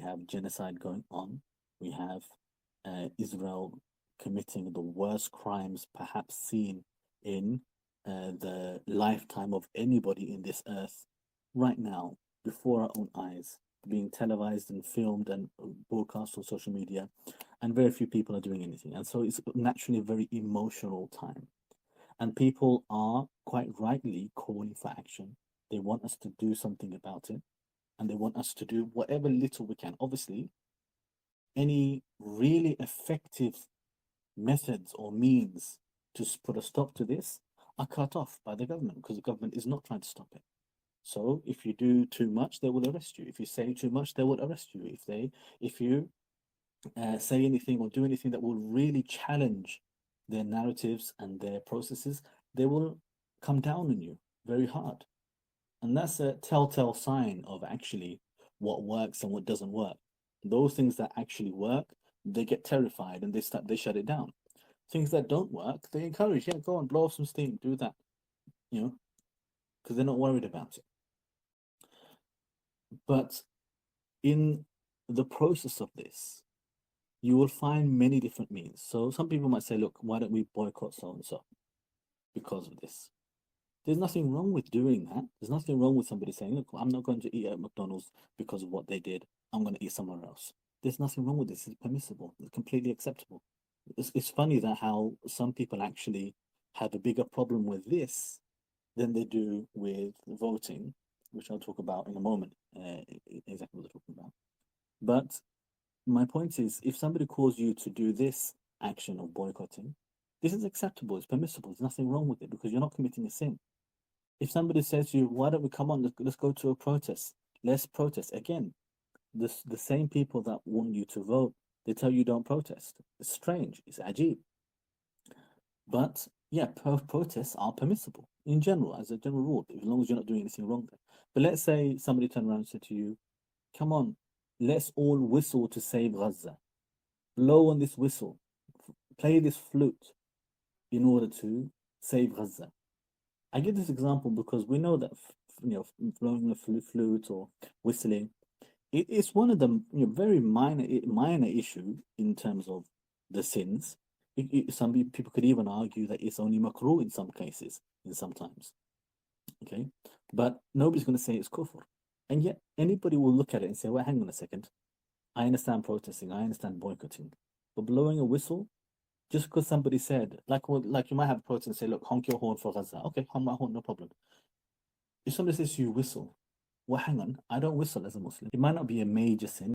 have genocide going on. We have Israel committing the worst crimes perhaps seen in the lifetime of anybody in this earth right now, before our own eyes, being televised and filmed and broadcast on social media, and very few people are doing anything. And so it's naturally a very emotional time. And people are quite rightly calling for action. They want us to do something about it, and they want us to do whatever little we can. Obviously, any really effective methods or means to put a stop to this are cut off by the government, because the government is not trying to stop it. So if you do too much, they will arrest you. If you say too much, they will arrest you. If you say anything or do anything that will really challenge their narratives and their processes, they will come down on you very hard. And that's a telltale sign of actually what works and what doesn't work. Those things that actually work, they get terrified and they shut it down. Things that don't work, they encourage, yeah, go on, blow off some steam, do that, because they're not worried about it. But in the process of this, you will find many different means. So some people might say, look, why don't we boycott so-and-so because of this? There's nothing wrong with doing that. There's nothing wrong with somebody saying, look, I'm not going to eat at McDonald's because of what they did. I'm going to eat somewhere else. There's nothing wrong with this. It's permissible. It's completely acceptable. It's funny that how some people actually have a bigger problem with this than they do with voting, which I'll talk about in a moment, exactly what they're talking about. But my point is, if somebody calls you to do this action of boycotting, this is acceptable, it's permissible, there's nothing wrong with it, because you're not committing a sin. If somebody says to you, why don't we come on, let's go to a protest, let's protest. Again, the same people that want you to vote, they tell you don't protest. It's strange, it's ajib. But yeah, protests are permissible in general, as a general rule, as long as you're not doing anything wrong there. But let's say somebody turned around and said to you, come on, let's all whistle to save Gaza. Blow on this whistle, play this flute in order to save Gaza. I give this example because we know that blowing a flute or whistling, it's one of the very minor issue in terms of the sins. Some people could even argue that it's only makruh in some cases, sometimes. Okay, but nobody's going to say it's kufr. And yet anybody will look at it and say, well, hang on a second. I understand protesting, I understand boycotting, but blowing a whistle, just because somebody said, like you might have a protest and say, look, honk your horn for Gaza. Okay, honk my horn, no problem. If somebody says to you whistle, well, hang on, I don't whistle as a Muslim. It might not be a major sin.